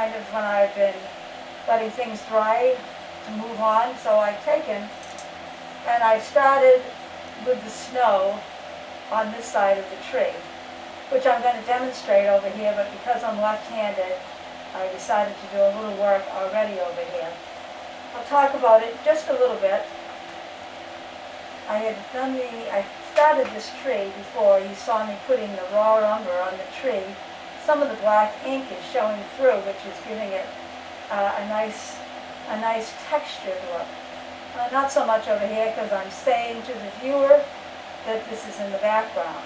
kind of when I've been letting things dry to move on. So I've taken and I've started with the snow on this side of the tree, which I'm going to demonstrate over here, but because I'm left-handed, I decided to do a little work already over here. I'll talk about it just a little bit. I started this tree before. You saw me putting the raw umber on the tree. Some of the black ink is showing through, which is giving it a nice textured look. Not so much over here, because I'm saying to the viewer that this is in the background.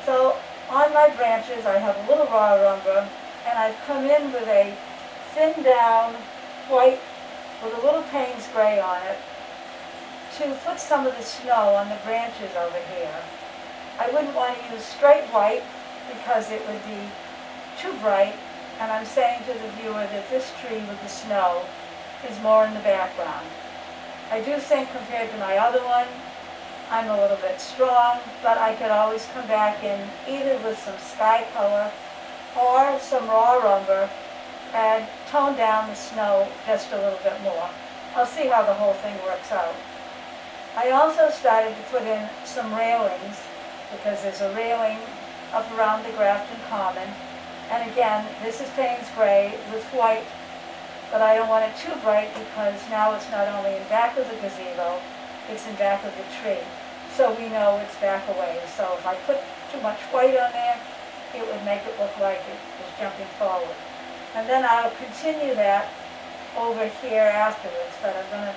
So on my branches I have a little raw umber, and I've come in with a thin down white with a little Payne's gray on it to put some of the snow on the branches over here. I wouldn't want to use straight white because it would be too bright, and I'm saying to the viewer that this tree with the snow is more in the background. I do think compared to my other one, I'm a little bit strong, but I could always come back in either with some sky color or some raw umber and tone down the snow just a little bit more. I'll see how the whole thing works out. I also started to put in some railings, because there's a railing up around the Grafton Common. And again, this is Payne's gray with white, but I don't want it too bright because now it's not only in back of the gazebo, it's in back of the tree. So we know it's back away. So if I put too much white on there, it would make it look like it was jumping forward. And then I'll continue that over here afterwards, but I'm going to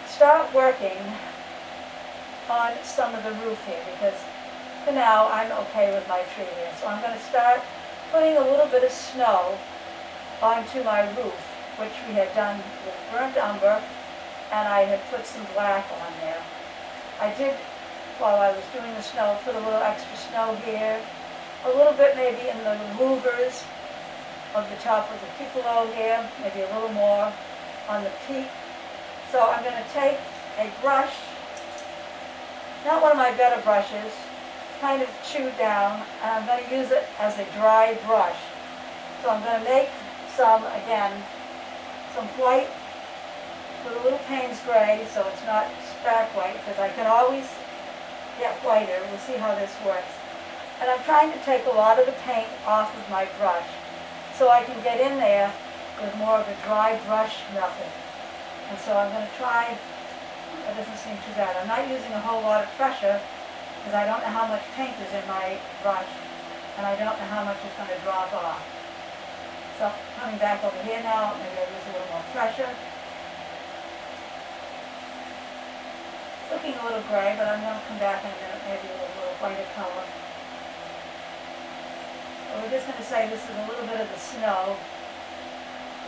start working on some of the roof here, because for now I'm okay with my tree here. So I'm going to start putting a little bit of snow onto my roof, which we had done with burnt umber, and I had put some black on there. I did, while I was doing the snow, put a little extra snow here, a little bit maybe in the louvers of the top of the cupola here, maybe a little more on the peak. So I'm going to take a brush, not one of my better brushes, kind of chewed down, and I'm going to use it as a dry brush. So I'm going to make some, again, some white with a little Payne's gray, so it's not stark white, because I can always get whiter. We'll see how this works. And I'm trying to take a lot of the paint off of my brush so I can get in there with more of a dry brush method. And so I'm going to try. That doesn't seem too bad. I'm not using a whole lot of pressure because I don't know how much paint is in my brush, and I don't know how much is going to drop off. So coming back over here now, maybe I'll use a little more pressure. Looking a little gray, but I'm going to come back in a minute, maybe with a little whiter color. So we're just going to say this is a little bit of the snow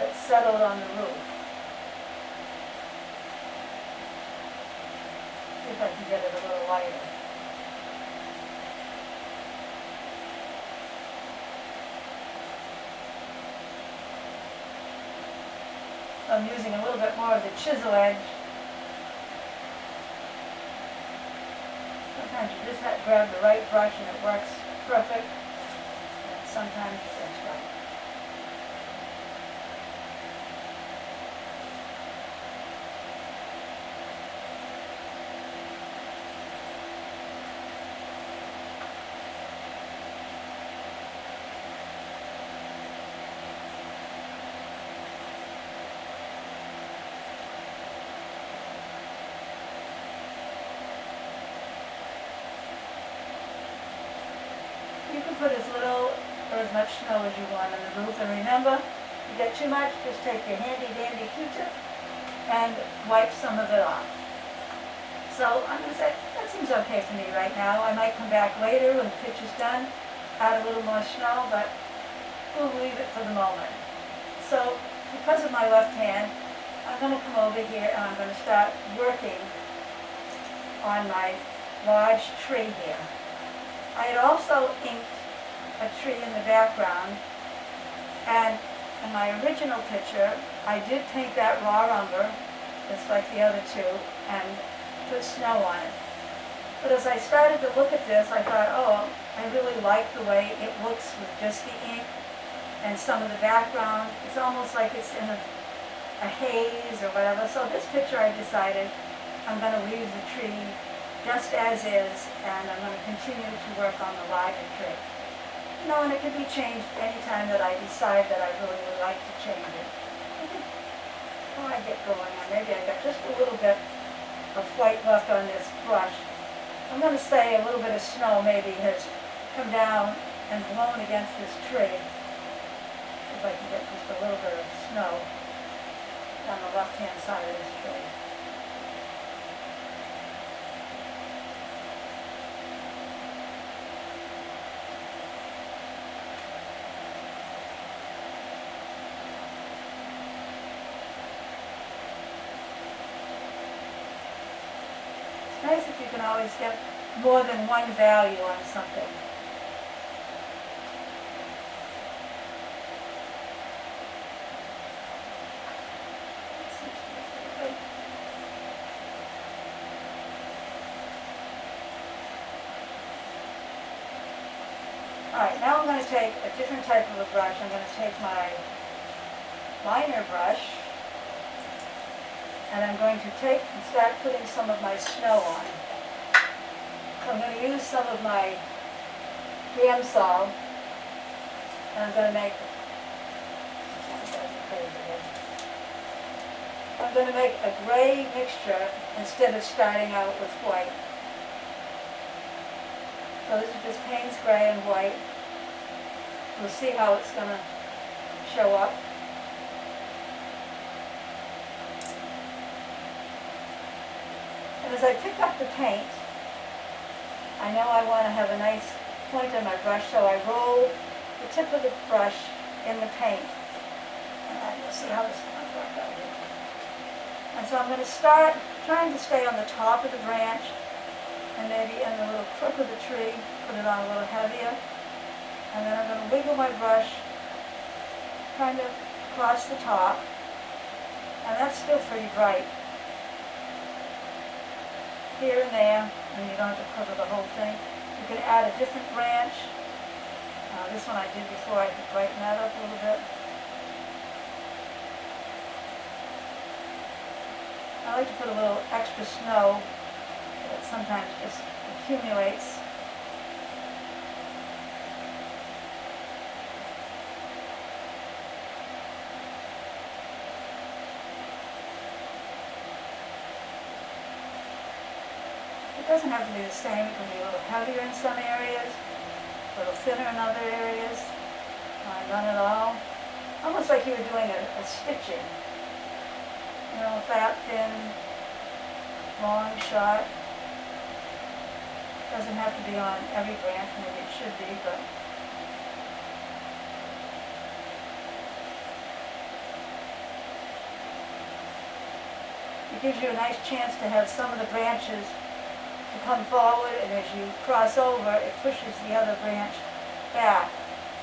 that's settled on the roof. See if I can get it a little lighter. So I'm using a little bit more of the chisel edge. Sometimes you just have to grab the right brush and it works perfect. And sometimes that's right. You can put as little or as much snow as you want on the roof, and remember, if you get too much, just take your handy dandy Q-tip and wipe some of it off. So I'm going to say, that seems okay for me right now. I might come back later when the picture's done, add a little more snow, but we'll leave it for the moment. So because of my left hand, I'm going to come over here and I'm going to start working on my large tree here. I had also inked a tree in the background, and in my original picture, I did paint that raw umber, just like the other two, and put snow on it. But as I started to look at this, I thought, oh, I really like the way it looks with just the ink. and some of the background, it's almost like it's in a haze or whatever. So this picture I decided I'm going to leave the tree just as is, and I'm going to continue to work on the larger tree. You know, and it can be changed anytime that I decide that I really would like to change it. Before I get going, maybe I got just a little bit of white left on this brush. I'm going to say a little bit of snow maybe has come down and blown against this tree. If I can get just a little bit of snow on the left-hand side of this tree. It's nice if you can always get more than one value on something. Alright, now I'm going to take a different type of a brush. I'm going to take my liner brush, and I'm going to take and start putting some of my snow on. So I'm going to use some of my Gamsol, and I'm going to make a gray mixture instead of starting out with white. So this is just Payne's gray and white. We'll see how it's going to show up. And as I pick up the paint, I know I want to have a nice point on my brush, so I roll the tip of the brush in the paint. And you'll see how this is going to work out here. And so I'm going to start trying to stay on the top of the branch, and maybe in the little crook of the tree, put it on a little heavier. And then I'm going to wiggle my brush kind of across the top. And that's still pretty bright. Here and there, and you don't have to cover the whole thing. You can add a different branch. This one I did before, I could brighten that up a little bit. I like to put a little extra snow that sometimes just accumulates. It doesn't have to be the same. It can be a little heavier in some areas, a little thinner in other areas, none at all. Almost like you were doing a stitching. You know, fat, thin, long, short. Doesn't have to be on every branch, maybe it should be, but it gives you a nice chance to have some of the branches to come forward, and as you cross over, it pushes the other branch back.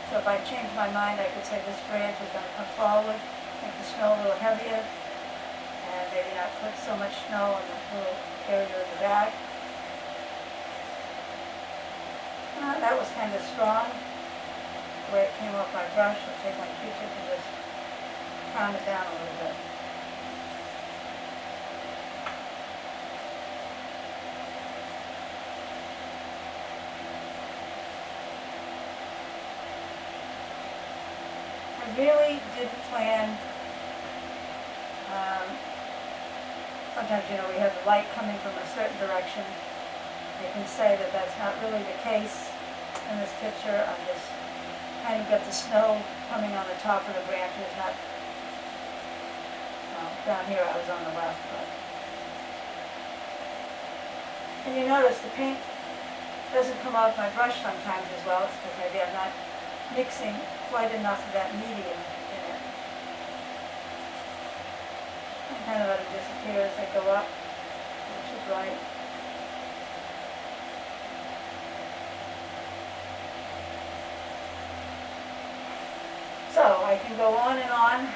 So if I change my mind, I could say this branch is going to come forward, make the snow a little heavier, and maybe not put so much snow in the little area at the back. That was kind of strong, the way it came off my brush. I'll take my Q-tip and just pound it down a little bit. I really didn't plan. Sometimes, you know, we have the light coming from a certain direction. I can say that that's not really the case in this picture. I'm just kind of got the snow coming on the top of the branches, not, well, down here I was on the left, but. And you notice the paint doesn't come off my brush sometimes as well. It's because maybe I'm not mixing quite enough of that medium in it. I kind of let it disappear as they go up. They're too bright. So I can go on and on.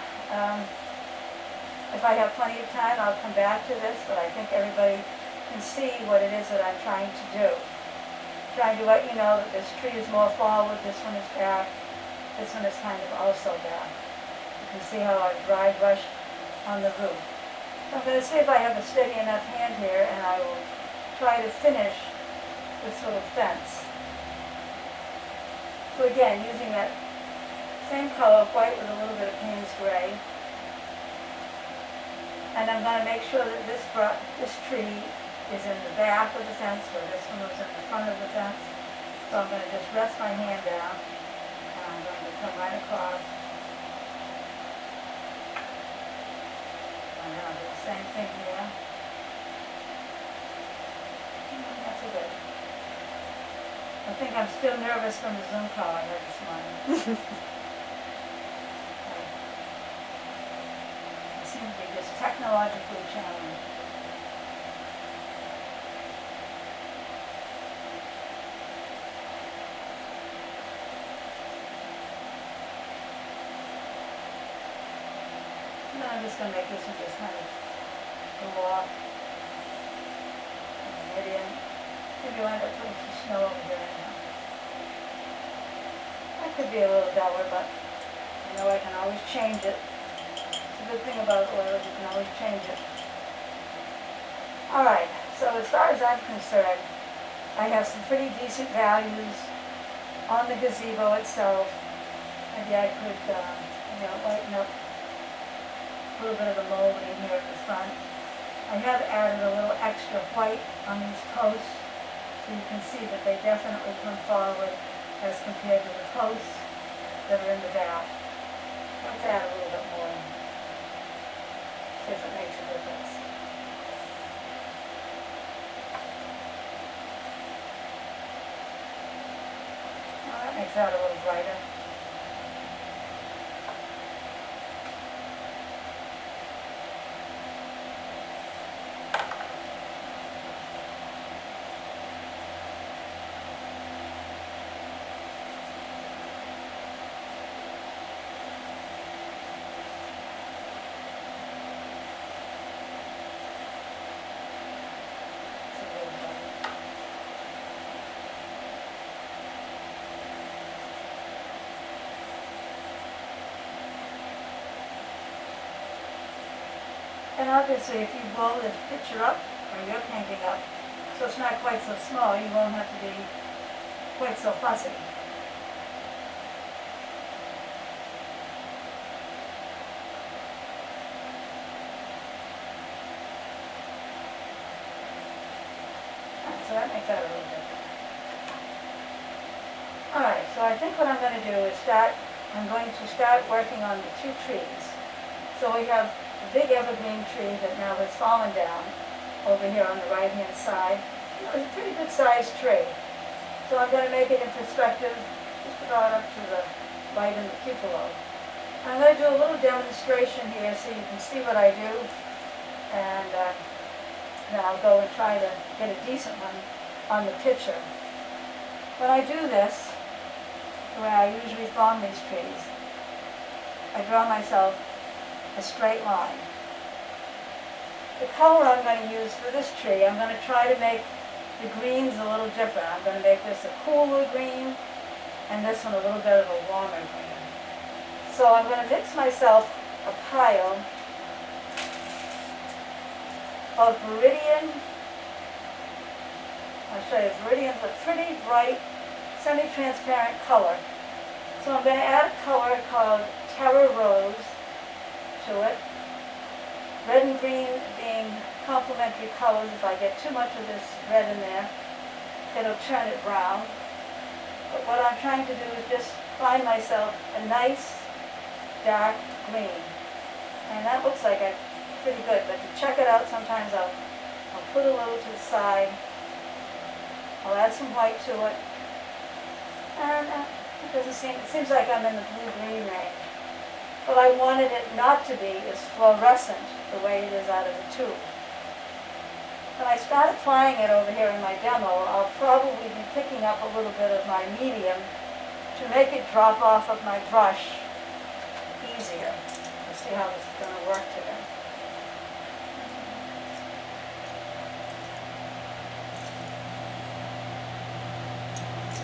If I have plenty of time, I'll come back to this, but I think everybody can see what it is that I'm trying to do. Trying to let you know that this tree is more forward, this one is back. This one is kind of also back. You can see how I've dry brushed on the roof. So I'm going to see if I have a steady enough hand here, and I will try to finish this little fence. So again, using that same color of white with a little bit of Payne's gray. And I'm going to make sure that this tree is in the back of the fence, where this one was in the front of the fence. So I'm going to just rest my hand down, and I'm going to come right across. And then I'll do the same thing here. That's a good. I think I'm still nervous from the Zoom call I heard this morning. I seem to be just technologically challenged. And then I'm just going to make this one just kind of go off. Maybe you'll end up putting some snow over here anyhow. That could be a little duller, but I know I can always change it. It's a good thing about oil, you can always change it. Alright, so as far as I'm concerned, I have some pretty decent values on the gazebo itself. Maybe I could lighten up a little bit of the molding here at the front. I have added a little extra white on these posts, so you can see that they definitely come forward as compared to the posts that are in the back. Let's add a little bit more, see if it makes a difference. Well, that makes that a little brighter. And obviously, if you blow this picture up, or you're painting up, so it's not quite so small, you won't have to be quite so fussy. So that makes that a little different. Alright, so I think what I'm going to do is I'm going to start working on the two trees. So we have a big evergreen tree that now has fallen down over here on the right-hand side. It was a pretty good sized tree. So I'm going to make it in perspective, just about up to the right in the cupola. I'm going to do a little demonstration here so you can see what I do, and then I'll go and try to get a decent one on the picture. When I do this, the way I usually form these trees, I draw myself a straight line. The color I'm going to use for this tree, I'm going to try to make the greens a little different. I'm going to make this a cooler green, and this one a little bit of a warmer green. So I'm going to mix myself a pile of Viridian. I'll show you, Viridian's a pretty bright, semi-transparent color. So I'm going to add a color called Terra Rose to it. Red and green being complementary colors. If I get too much of this red in there, it'll turn it brown. But what I'm trying to do is just find myself a nice dark green. And that looks like it's pretty good, but to check it out, sometimes I'll put a little to the side. I'll add some white to it. And it seems like I'm in the blue-green range. But I wanted it not to be as fluorescent the way it is out of the tube. When I start applying it over here in my demo, I'll probably be picking up a little bit of my medium to make it drop off of my brush easier. Let's see how this is going to work today.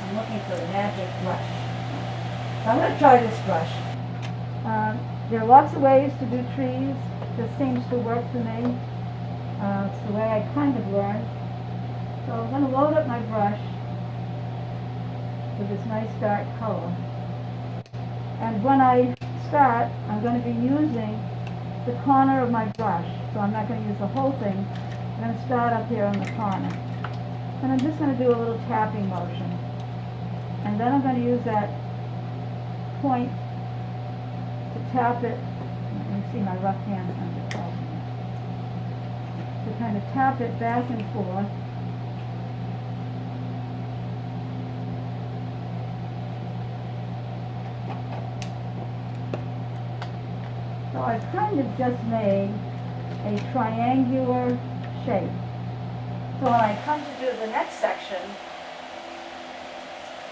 I'm looking for the magic brush. I'm going to try this brush. There are lots of ways to do trees. This seems to work for me. It's the way I kind of learned. So I'm going to load up my brush with this nice dark color. And when I start, I'm going to be using the corner of my brush. So I'm not going to use the whole thing. I'm going to start up here on the corner. And I'm just going to do a little tapping motion. And then I'm going to use that point to tap it. You can see my rough hand under to kind of tap it back and forth. So I've kind of just made a triangular shape. So when I come to do the next section,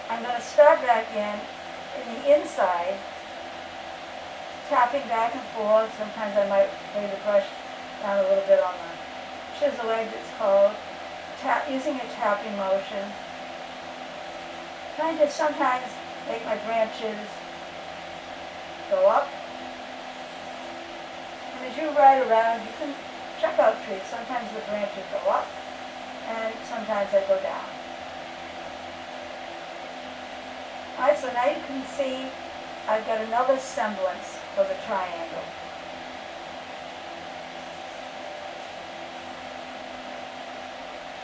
I'm going to start back in the inside, tapping back and forth. Sometimes I might lay the brush down a little bit on the chisel edge, it's called, using a tapping motion. Trying to sometimes make my branches go up. And as you ride around, you can check out trees. Sometimes the branches go up, and sometimes they go down. Alright, so now you can see I've got another semblance of a triangle.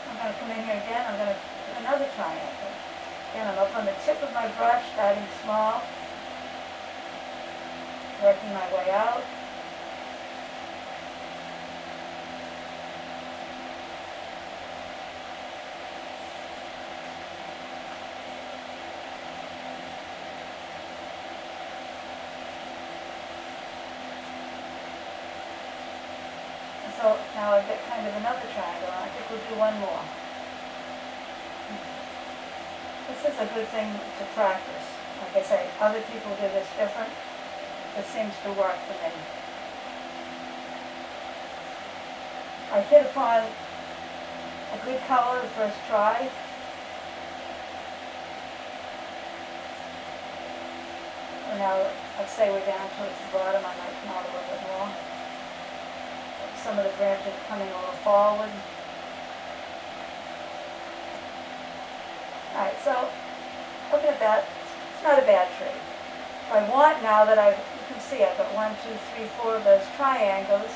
I'm going to come in here again, I'm going to do another triangle. Again, I'm up on the tip of my brush, starting small, working my way out. So now I've got kind of another triangle, and I think we'll do one more. This is a good thing to practice. Like I say, other people do this different. This seems to work for me. I hit upon a good color the first try. And now, let's say we're down towards the bottom, I might come out a little bit more. Some of the branches coming a little forward. Alright, so looking at that, it's not a bad tree. If I want now that you can see I've got 1, 2, 3, 4 of those triangles,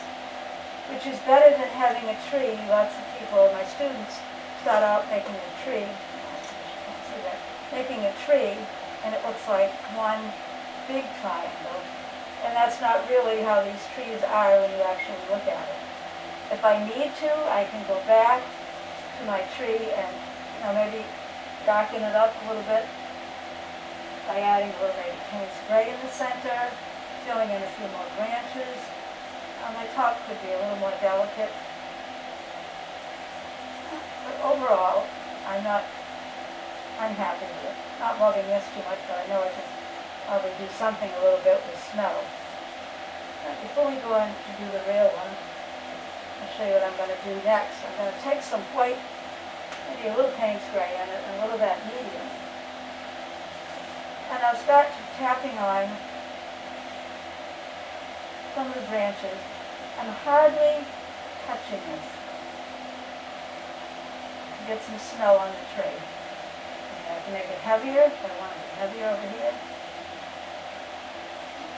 which is better than having a tree. Lots of people, my students, start out making a tree. Can't see that. Making a tree, and it looks like one big triangle. And that's not really how these trees are when you actually look at it. If I need to, I can go back to my tree and maybe darken it up a little bit by adding a little maybe Payne's gray in the center, filling in a few more branches. My top could be a little more delicate. But overall, I'm happy with it. Not loving this too much, but I know I can probably do something a little bit with snow. Now, before we go on to do the real one, I'll show you what I'm going to do next. I'm going to take some white, maybe a little Payne's gray in it, and a little of that medium. And I'll start tapping on some of the branches. I'm hardly touching this to get some snow on the tree. And I can make it heavier if I want it heavier over here.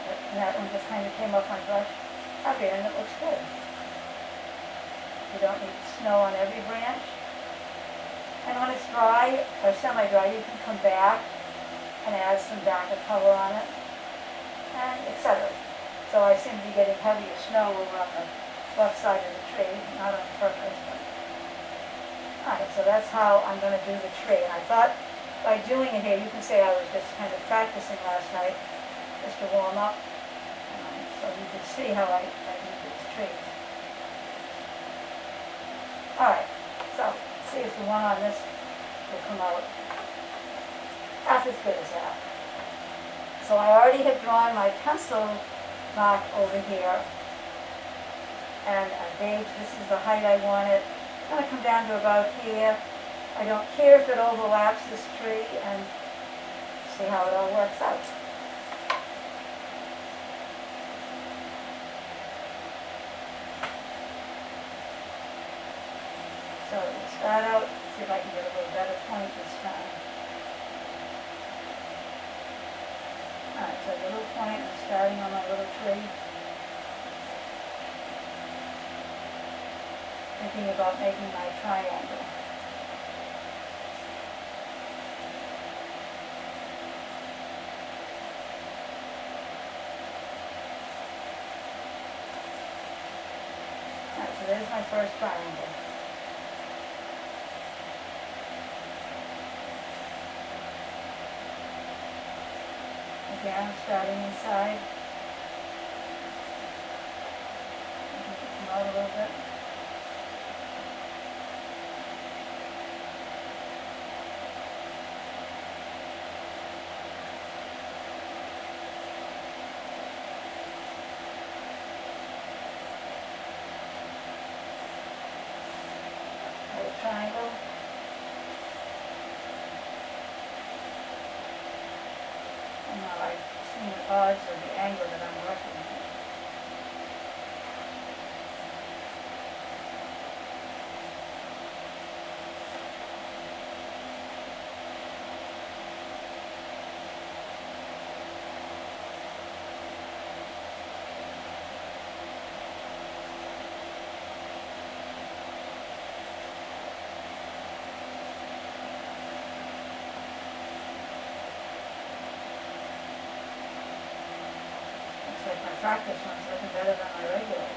And that one just kind of came up on brush heavier, and it looks good. You don't need snow on every branch. And when it's dry or semi-dry, you can come back and add some darker color on it, and etc. So I seem to be getting heavier snow over on the left side of the tree, not on purpose. Alright, so that's how I'm going to do the tree. And I thought by doing it here, you can say I was just kind of practicing last night, just to warm up, so you can see how I do these trees. Alright, so let's see if the one on this will come out half as good as that. So I already have drawn my pencil mark over here, and I gauged this is the height I want it. It's going to come down to about here. I don't care if it overlaps this tree, and see how it all works out. So we'll start out, see if I can get a little better point this time. Alright, so the little point is starting on my little tree. Thinking about making my triangle. Alright, so there's my first triangle. Again, starting inside. Come out a little bit. Triangle. And now I see the odds of the angle that I'm working with. Like my practice one's looking better than my regular one.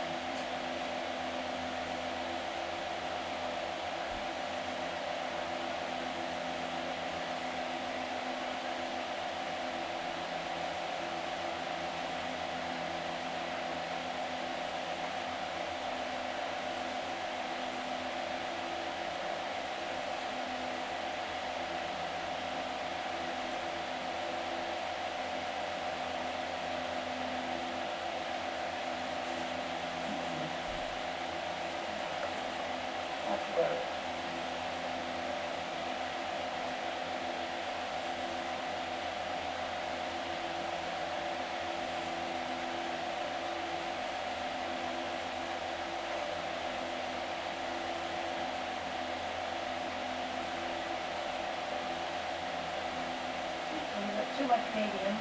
Too much medium.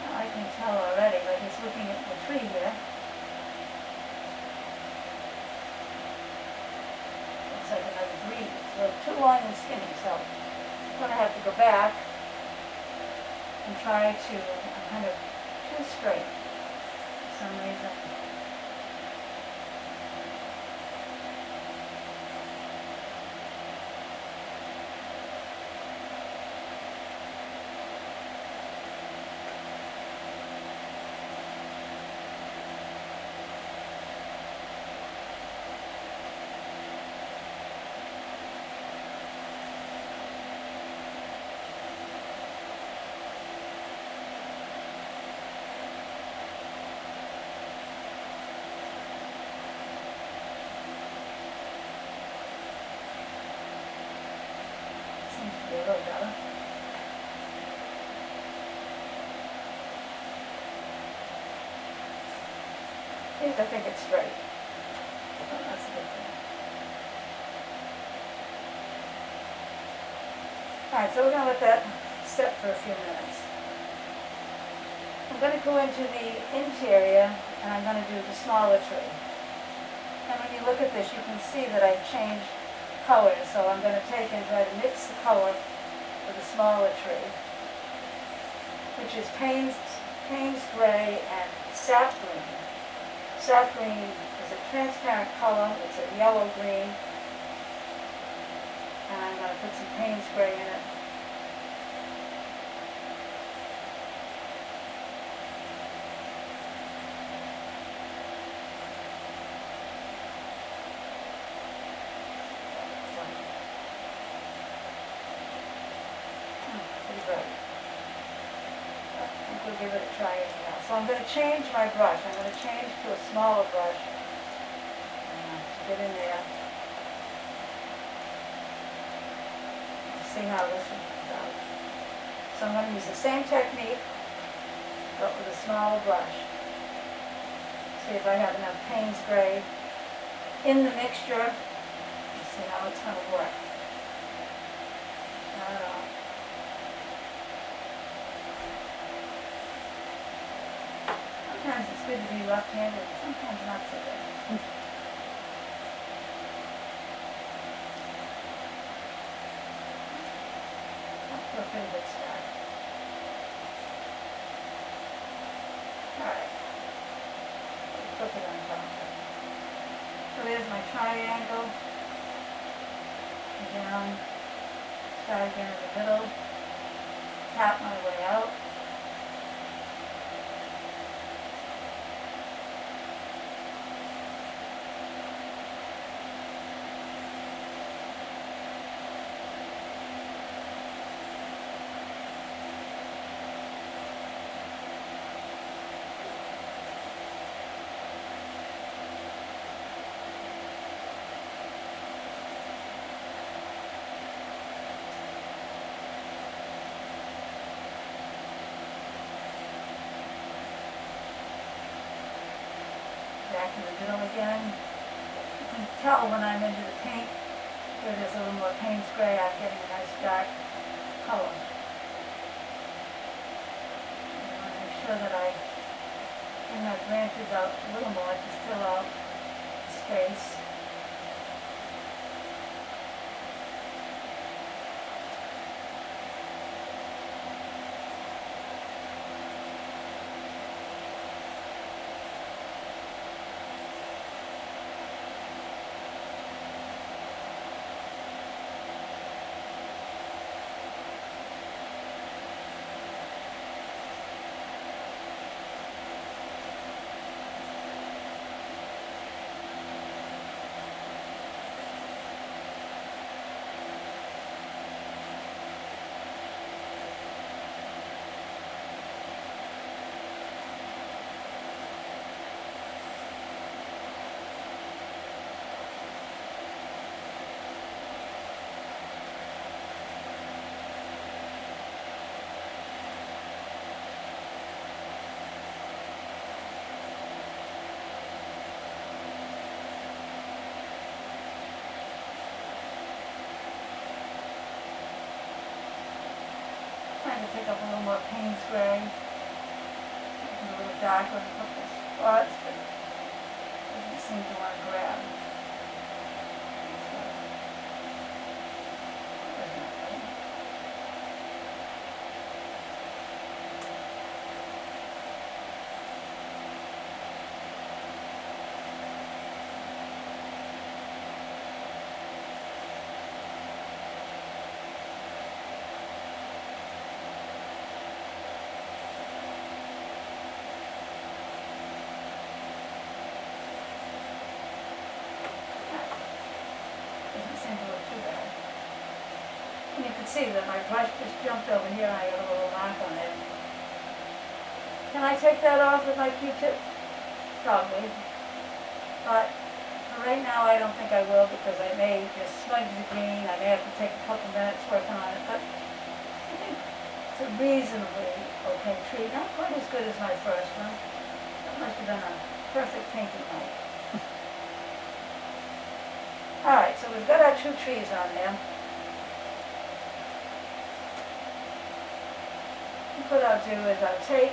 Now I can tell already by just looking at the tree here. Looks like another green. It's a little too long and skinny, so I'm going to have to go back and try to kind of too straight for some reason. A little better. I think it's straight. Oh, that's a good thing. Alright, so we're going to let that sit for a few minutes. I'm going to go into the interior and I'm going to do the smaller tree. And when you look at this, you can see that I've changed colors, so I'm going to take and try to mix the color with the smaller tree, which is Payne's Gray and Sap Green. Sap Green is a transparent color, it's a yellow-green, and I'm going to put some Payne's Gray in it. We'll give it a try anyhow. So I'm going to change my brush. I'm going to change to a smaller brush to get in there. see how this comes out. So I'm going to use the same technique, but with a smaller brush. See if I have enough Payne's gray in the mixture. Let's see how it's going to work. Sometimes it's good to be left-handed, sometimes not so good. That's a pretty good start. Alright. Flip it on top. So there's my triangle. Down. Start again in the middle. Tap my way out. Back in the middle again. You can tell when I'm into the paint where there's a little more Payne's gray, I'm getting a nice dark color. And I want to make sure that I bring my branches out a little more to fill out the space. Trying to pick up a little more Payne's gray, a little darker in a couple of spots, but it doesn't seem to want to grab. And you can see that my brush just jumped over here and I got a little mark on it. Can I take that off with my Q-tip? Probably. But for right now I don't think I will because I may just smudge the green. I may have to take a couple minutes working on it. But I think it's a reasonably okay tree. Not quite as good as my first one. That must have been a perfect painting night. Alright, so we've got our two trees on there. What I'll do is I'll take,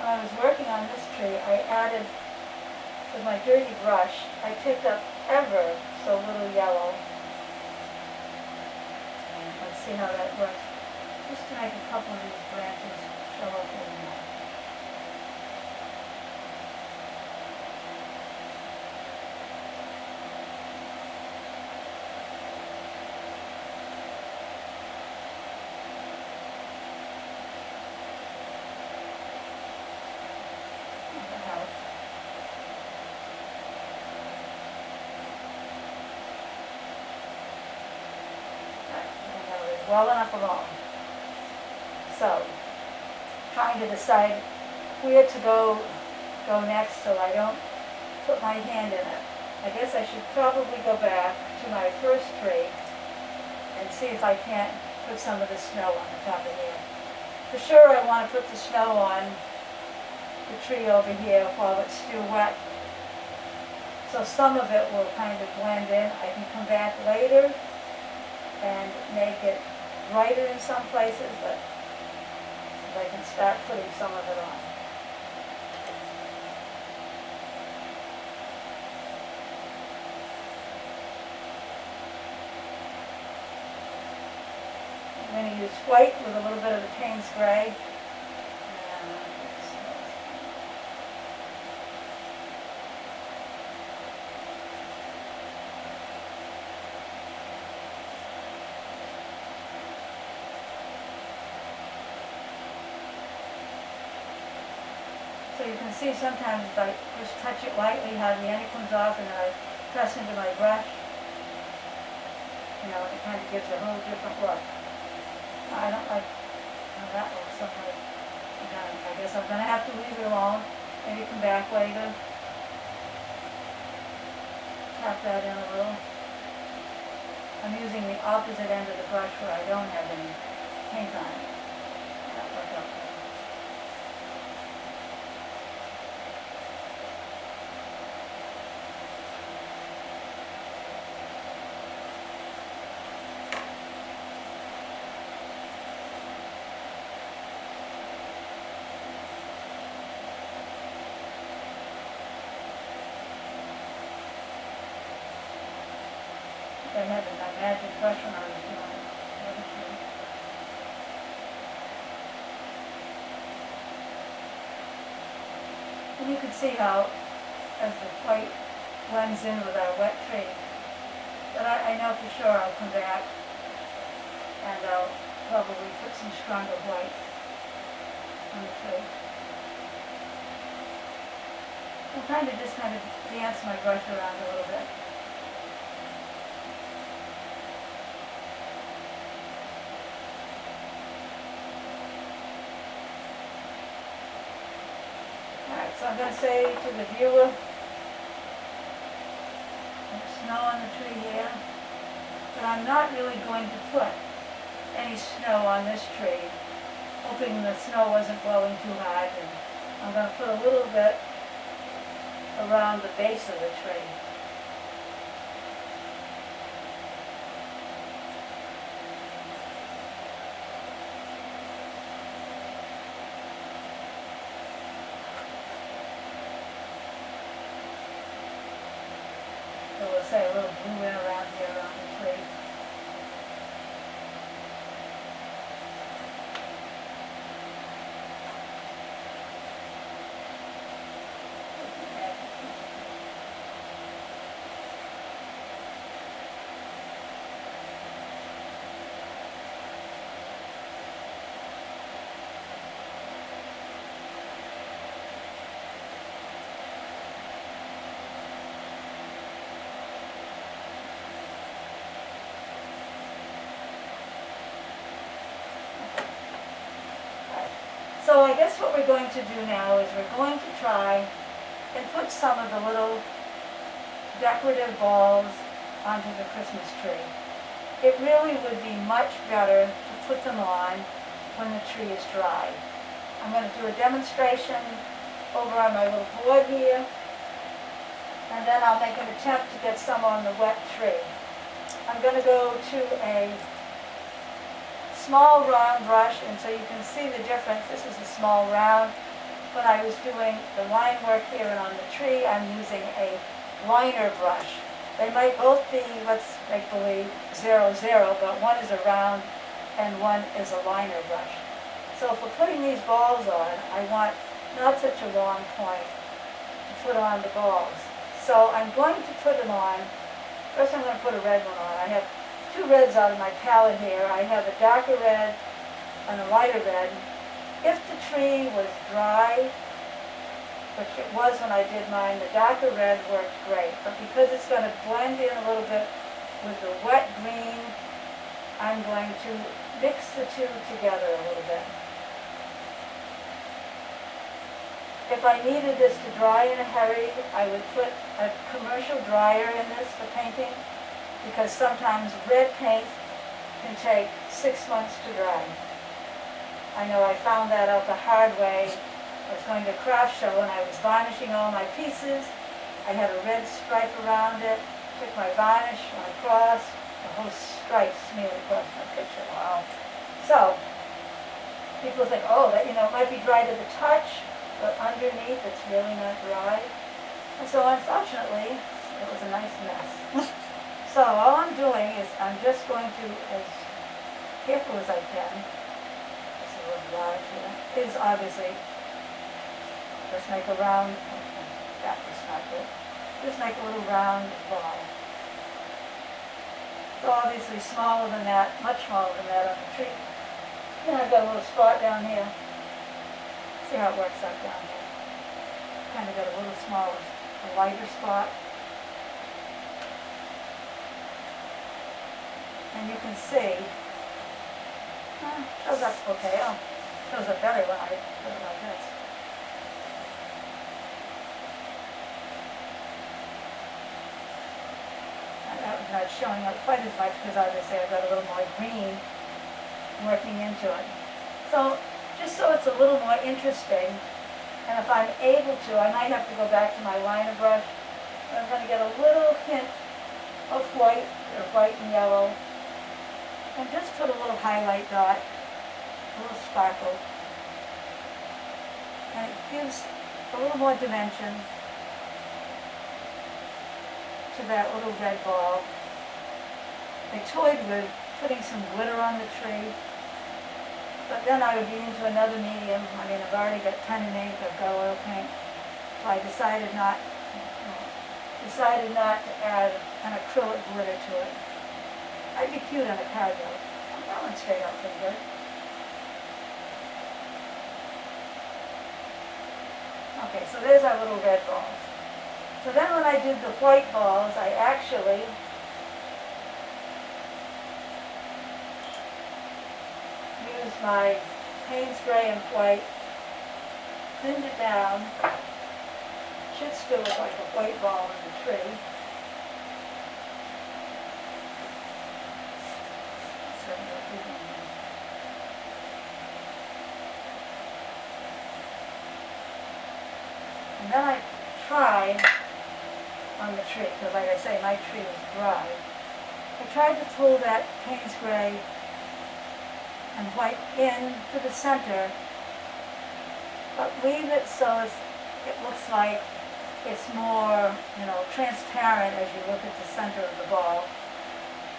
when I was working on this tree, I added, with my dirty brush, I picked up ever so little yellow. And let's see how that works. Just to make a couple of these branches show up a little more. Well enough along. So, trying to decide where to go next so I don't put my hand in it. I guess I should probably go back to my first tree and see if I can't put some of the snow on the top of here. For sure I want to put the snow on the tree over here while it's still wet. So some of it will kind of blend in. I can come back later and make it brighter in some places, but I can start putting some of it on. I'm going to use white with a little bit of the Payne's gray. So you can see sometimes if I just touch it lightly, hardly any comes off, and then I press into my brush, you know, it kind of gives a whole different look. I don't like how that looks. I guess I'm going to have to leave it alone. Maybe come back later. Tap that in a little. I'm using the opposite end of the brush where I don't have any paint on it. That worked out well. I had my magic brush when I was doing it. And you can see how, as the white blends in with our wet tree, but I know for sure I'll come back and I'll probably put some stronger white on the tree. I'm trying to just kind of dance my brush around a little bit. So I'm going to say to the viewer, there's snow on the tree here, but I'm not really going to put any snow on this tree, hoping the snow wasn't blowing too hard. And I'm going to put a little bit around the base of the tree. So we'll say a little blue in around here around the tree. So I guess what we're going to do now is we're going to try and put some of the little decorative balls onto the Christmas tree. It really would be much better to put them on when the tree is dry. I'm going to do a demonstration over on my little board here, and then I'll make an attempt to get some on the wet tree. I'm going to go to a small round brush, and so you can see the difference. This is a small round. When I was doing the line work here and on the tree, I'm using a liner brush. They might both be, let's make believe, 0, 0, but one is a round and one is a liner brush. So if we're putting these balls on, I want not such a long point to put on the balls. So I'm going to put them on. First I'm going to put a red one on. I have two reds out of my palette here. I have a darker red and a lighter red. If the tree was dry, which it was when I did mine, the darker red worked great. But because it's going to blend in a little bit with the wet green, I'm going to mix the two together a little bit. If I needed this to dry in a hurry, I would put a commercial dryer in this for painting, because sometimes red paint can take 6 months to dry. I know I found that out the hard way. I was going to a craft show and I was varnishing all my pieces. I had a red stripe around it. Took my varnish, went across, the whole stripe smeared across my picture. Wow. So, people think, oh, that, it might be dry to the touch, but underneath it's really not dry. And so unfortunately, it was a nice mess. So all I'm doing is I'm just going to, as careful as I can, this is a little large here, is obviously just make a round, that was not good, just make a little round ball. So obviously smaller than that, much smaller than that on the tree. Then I've got a little spot down here. See how it works out down here. Kind of got a little smaller, a lighter spot. And you can see, shows up okay. Oh, shows up better when I put it like this. And that was not showing up quite as much because obviously I've got a little more green working into it. So just so it's a little more interesting, and if I'm able to, I might have to go back to my liner brush. I'm going to get a little hint of white, or white and yellow, and just put a little highlight dot, a little sparkle, and it gives a little more dimension to that little red ball. I toyed with putting some glitter on the tree, but then I would be into another medium. I mean, I've already got pen and ink, I've got oil paint, so I decided not to add an acrylic glitter to it. I'd be cute on a card though. That one stayed out pretty good. Okay, so there's our little red balls. So then when I did the white balls, I actually used my Payne's Gray and white, thinned it down. Should still look like a white ball in the tree. And then I tried on the tree, because like I say, my tree was dry. I tried to pull that Payne's Gray and white in to the center, but leave it so it looks like it's more, transparent as you look at the center of the ball.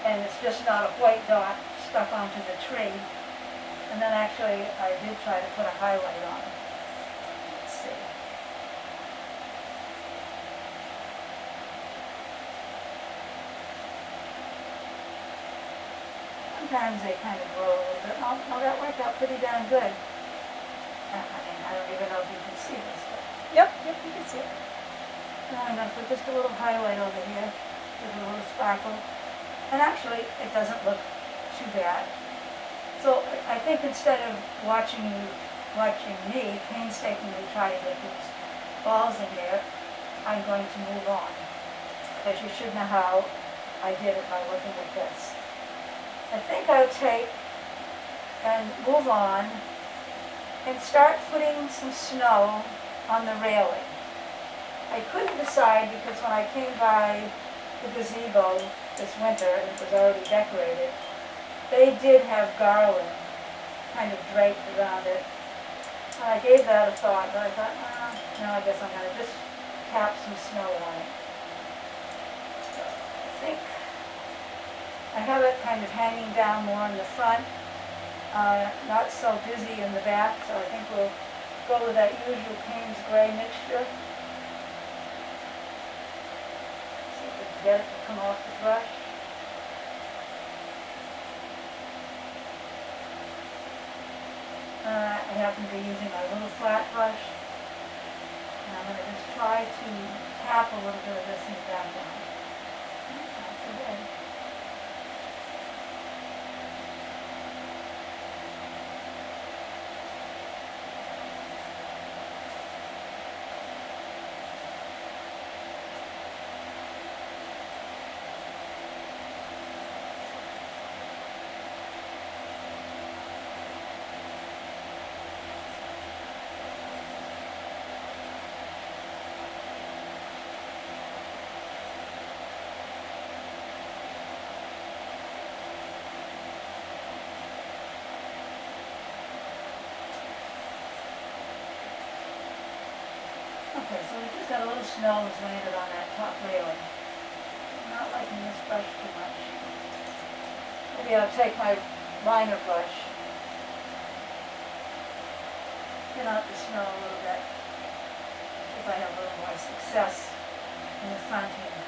And it's just not a white dot stuck onto the tree. And then actually, I did try to put a highlight on it. Let's see. Sometimes they kind of grow a little bit. Oh, that worked out pretty damn good. I don't even know if you can see this. But Yep, you can see it. now I'm going to put just a little highlight over here. Give it a little sparkle. And actually, it doesn't look too bad. So I think instead of watching me painstakingly try to get these balls in there, I'm going to move on. Because you should know how I did it by looking at this. I think I'll take and move on and start putting some snow on the railing. I couldn't decide because when I came by the gazebo this winter and it was already decorated, they did have garland kind of draped around it. And I gave that a thought, but I thought, no, I guess I'm going to just tap some snow on it. So I think I have it kind of hanging down more in the front, not so busy in the back, so I think we'll go with that usual Payne's Gray mixture. See if we can get it to come off the brush. I happen to be using my little flat brush, and I'm going to just try to tap a little bit of this in the background. Not too bad. Okay, so we just got a little snow that's landed on that top railing. I'm not liking this brush too much. Maybe I'll take my liner brush, get out the snow a little bit, see if I have a little more success in the front here.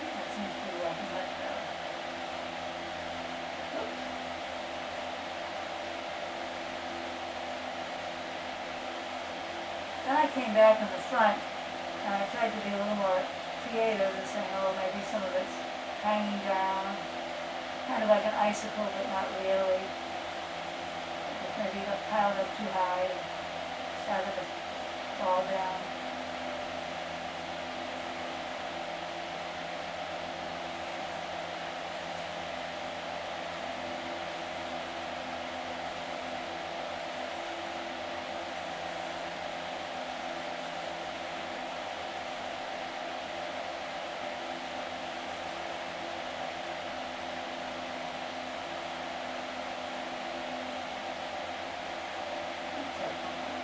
That seems to be working much better. Oops. Then I came back in the front and I tried to be a little more creative and saying, oh, maybe some of it's hanging down, kind of like an icicle, but not really. Maybe it got piled up too high and started to fall down.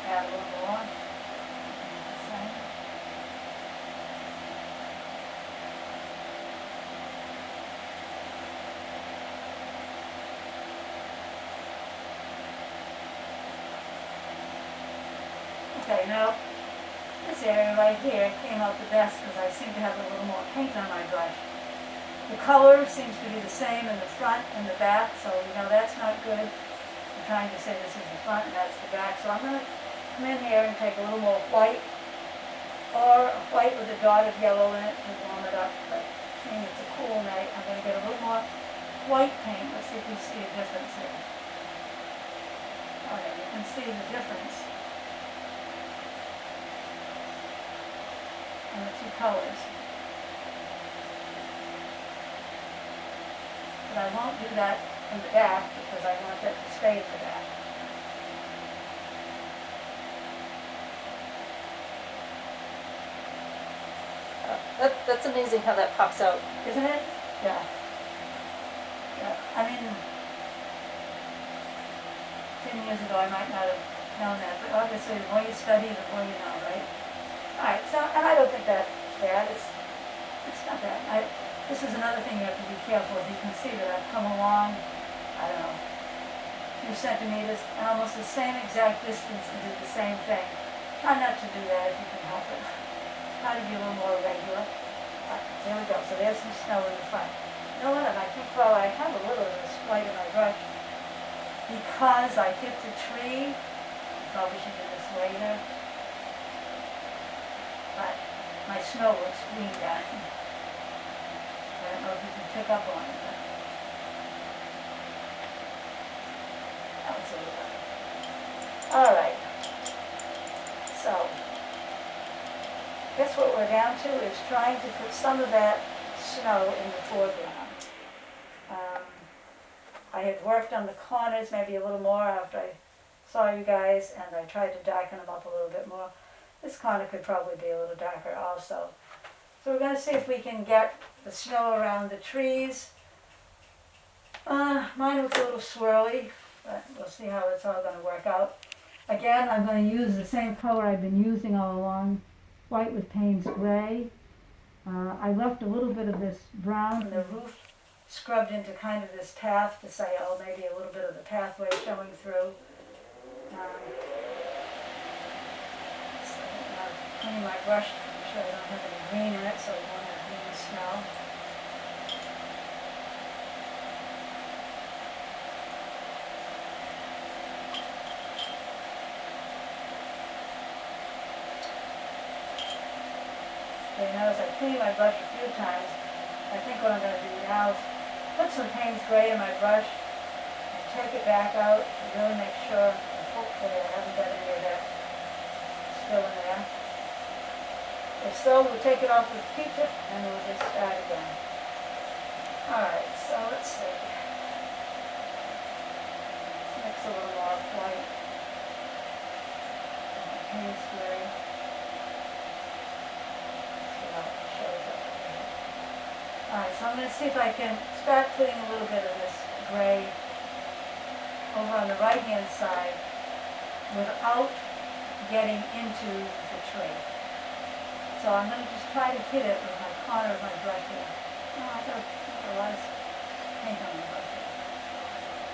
Add a little more. Same. Okay, now this area right here came out the best because I seem to have a little more paint on my brush. The color seems to be the same in the front and the back, so you know that's not good. I'm trying to say this is the front and that's the back, so I'm going to come in here and take a little more white, or white with a dot of yellow in it to warm it up. But seeing it's a cool night, I'm going to get a little more white paint. Let's see if we see a difference here. Oh yeah, you can see the difference in the two colors. But I won't do that in the back because I want that to stay for that. That's amazing how that pops out. Isn't it? Yeah. Yeah. I mean, 10 years ago I might not have known that, but obviously the more you study, the more you know, right? Alright, so, and I don't think that's bad. It's not bad. This is another thing you have to be careful of. You can see that I've come along, I don't know, a few centimeters, and almost the same exact distance and did the same thing. Try not to do that if you can help it. Try to be a little more regular. There we go. So there's some snow in the front. You know what? And I think, well, I have a little of this white in my brush because I hit the tree. I probably should do this later. But my snow looks green down. I don't know if you can pick up on it. But that was a little better. All right. So. Guess what we're down to is trying to put some of that snow in the foreground. I had worked on the corners maybe a little more after I saw you guys, and I tried to darken them up a little bit more. This corner could probably be a little darker also. So we're going to see if we can get the snow around the trees. Mine looks a little swirly, but we'll see how it's all going to work out. Again, I'm going to use the same color I've been using all along. White with Payne's Gray. I left a little bit of this brown in the roof, scrubbed into kind of this path to say, oh, maybe a little bit of the pathway showing through. So I'm cleaning my brush to make sure I don't have any green in it, so we won't have green snow. You notice I cleaned my brush a few times. I think what I'm going to do now is put some Payne's Gray in my brush and take it back out to really make sure, and hopefully I haven't got any of that still in there. If so, we'll take it off with a Q-tip and we'll just start again. Alright, so let's see. Let's mix a little more white. Payne's Gray. Alright, so I'm going to see if I can start putting a little bit of this gray over on the right-hand side without getting into the tree. So I'm going to just try to hit it with my corner of my brush here. Oh, I got a lot of paint on the brush here.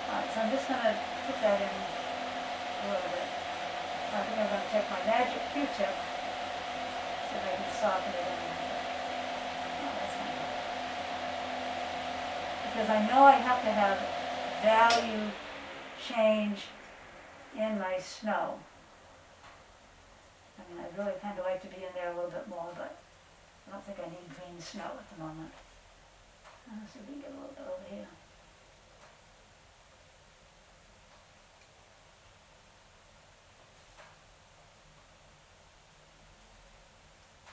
Alright, so I'm just going to put that in a little bit. I think I'm going to take my magic Q-tip so that I can soften it in a little bit. Oh, that's not good. Because I know I have to have value change in my snow. I mean, I'd really kind of like to be in there a little bit more, but I don't think I need green snow at the moment. Let's see if we can get a little bit over here.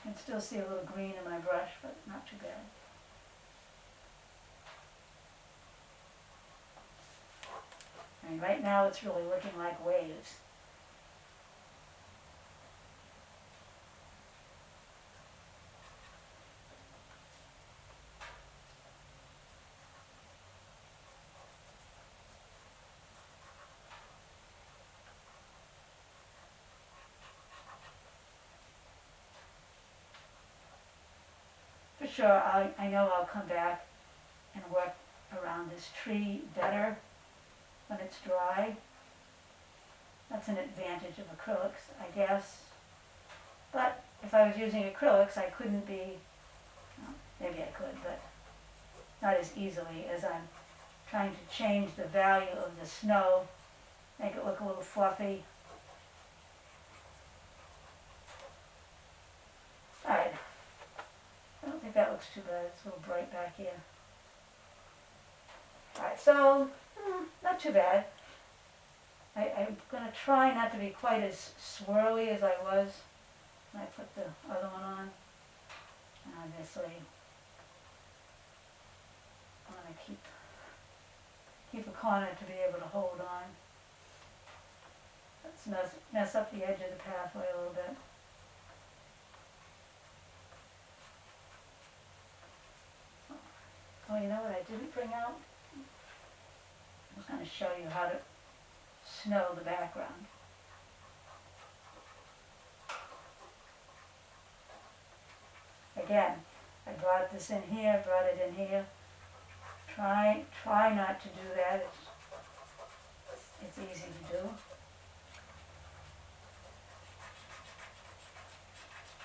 You can still see a little green in my brush, but not too bad. I mean, right now it's really looking like waves. For sure, I know I'll come back and work around this tree better when it's dry. That's an advantage of acrylics, I guess. But if I was using acrylics, I couldn't be, well, maybe I could, but not as easily as I'm trying to change the value of the snow, make it look a little fluffy. Alright, I don't think that looks too bad. It's a little bright back here. Alright, so, not too bad. I'm going to try not to be quite as swirly as I was when I put the other one on. And obviously, I want to keep a corner to be able to hold on. Let's mess up the edge of the pathway a little bit. Oh, you know what I didn't bring out? I'm just going to show you how to snow the background. Again, I brought this in here, brought it in here. Try not to do that. It's easy to do.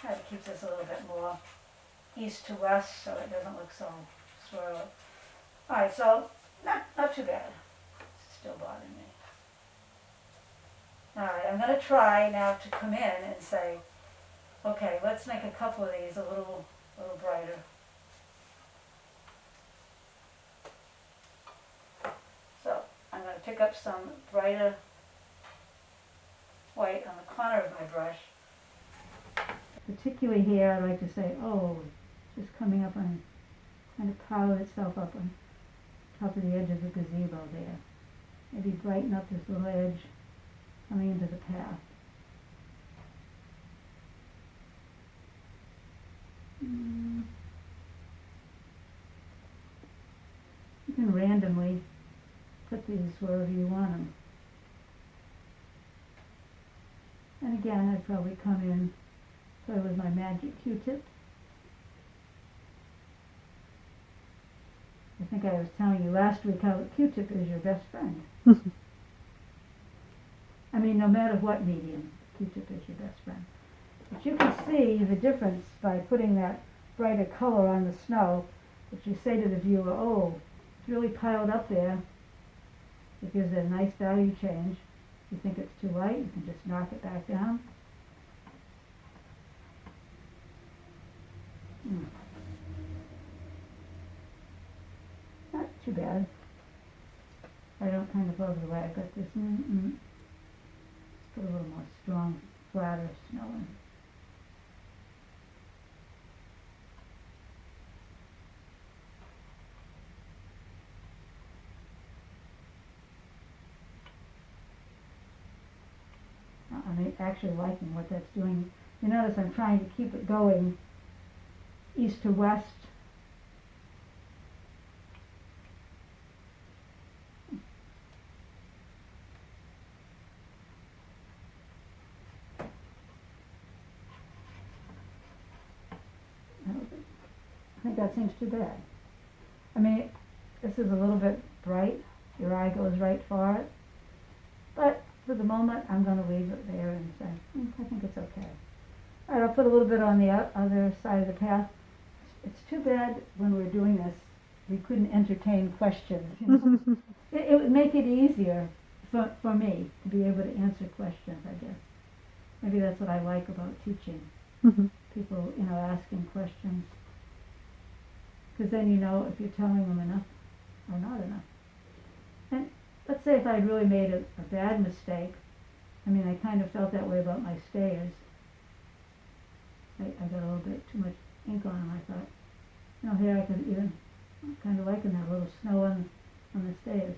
Try to keep this a little bit more east to west so it doesn't look so swirly. Alright, so not too bad. It's still bothering me. Alright, I'm going to try now to come in and say, okay, let's make a couple of these a little brighter. So I'm going to pick up some brighter white on the corner of my brush. Particularly here, I like to say, oh, it's just coming up on, kind of piled itself up on top of the edge of the gazebo there. Maybe brighten up this little edge coming into the path. You can randomly put these wherever you want them. And again, I'd probably come in, play with my magic Q-tip. I think I was telling you last week how the Q-tip is your best friend. I mean, no matter what medium, Q-tip is your best friend. But you can see the difference by putting that brighter color on the snow. If you say to the viewer, oh, it's really piled up there, it gives it a nice value change. If you think it's too light, you can just knock it back down. Not too bad. I don't kind of love the way I got this. Put a little more strong, flatter snow in. I'm actually liking what that's doing. You notice I'm trying to keep it going east to west. think that seems too bad. I mean, this is a little bit bright, your eye goes right for it, but for the moment, I'm going to leave it there and say, I think it's okay. All right, I'll put a little bit on the other side of the path. It's too bad when we're doing this, we couldn't entertain questions. You know? It would make it easier for me to be able to answer questions, I guess. Maybe that's what I like about teaching. People, asking questions. Because then you know if you're telling them enough or not enough. And let's say if I'd really made a bad mistake, I mean, I kind of felt that way about my stayers. I got a little bit too much ink on them. I thought, here I could even, I'm kind of liking that little snow on the stairs.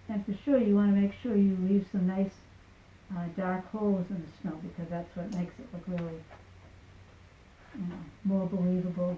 And for sure, you want to make sure you leave some nice dark holes in the snow, because that's what makes it look really, more believable.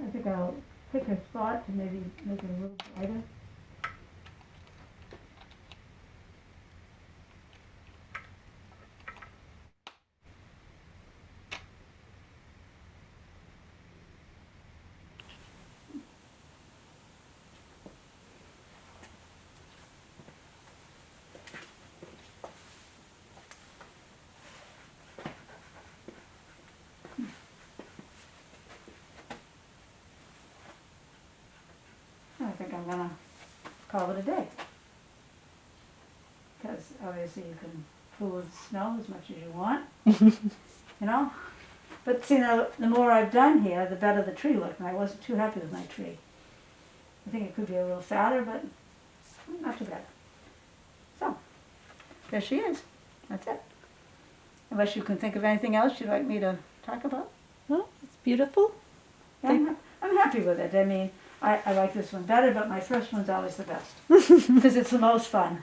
I think I'll pick a spot to maybe make it a little brighter. I think I'm going to call it a day. Because obviously you can fool with snow as much as you want, But see, now, the more I've done here, the better the tree looked, and I wasn't too happy with my tree. I think it could be a little fatter, but not too bad. So, there she is. That's it. Unless you can think of anything else you'd like me to talk about? Well, it's beautiful. Yeah, I'm happy with it. I mean, I like this one better, but my first one's always the best. Because it's the most fun.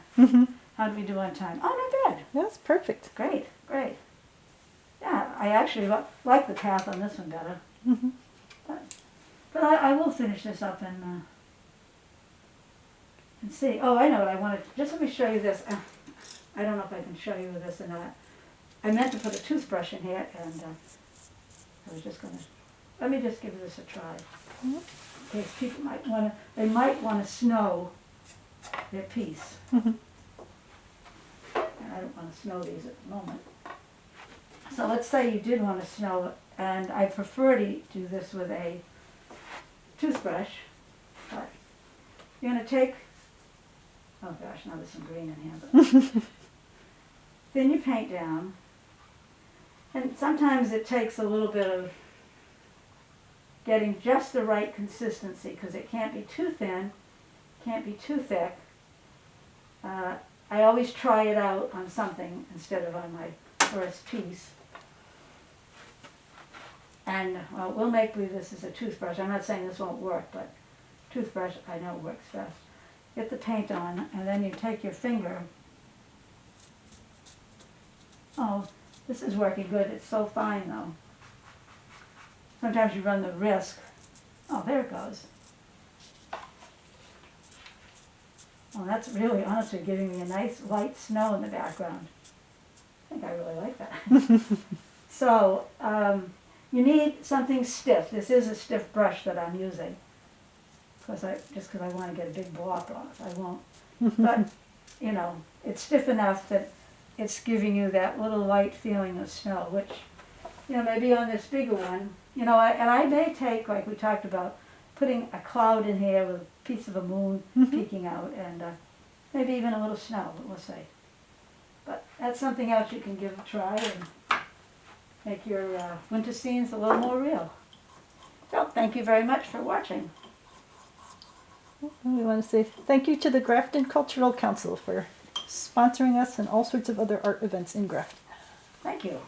How did we do on time? Oh, not bad. That's perfect. Great. Yeah, I actually like the path on this one better. But I will finish this up and see. Oh, I know what I wanted. Just let me show you this. I don't know if I can show you this or not. I meant to put a toothbrush in here, and I was just going to... Let me just give this a try. In case people might want to snow their piece. And I don't want to snow these at the moment. So let's say you did want to snow it, and I prefer to do this with a toothbrush. But you're going to take... Oh gosh, now there's some green in here. But thin your paint down. And sometimes it takes a little bit of getting just the right consistency, because it can't be too thin, can't be too thick. I always try it out on something instead of on my first piece. And we'll make believe this is a toothbrush. I'm not saying this won't work, but toothbrush I know works best. Get the paint on, and then you take your finger. Oh, this is working good. It's so fine though. Sometimes you run the risk. Oh, there it goes. Oh, that's really honestly giving me a nice light snow in the background. I think I really like that. So, you need something stiff. This is a stiff brush that I'm using. Just because I want to get a big block off, I won't. But, you know, it's stiff enough that it's giving you that little light feeling of snow, which, you know, maybe on this bigger one, you know, and I may take, like we talked about, putting a cloud in here with a piece of a moon peeking out, and maybe even a little snow, we'll see. But that's something else you can give a try and make your winter scenes a little more real. So, thank you very much for watching. We want to say thank you to the Grafton Cultural Council for sponsoring us and all sorts of other art events in Grafton. Thank you.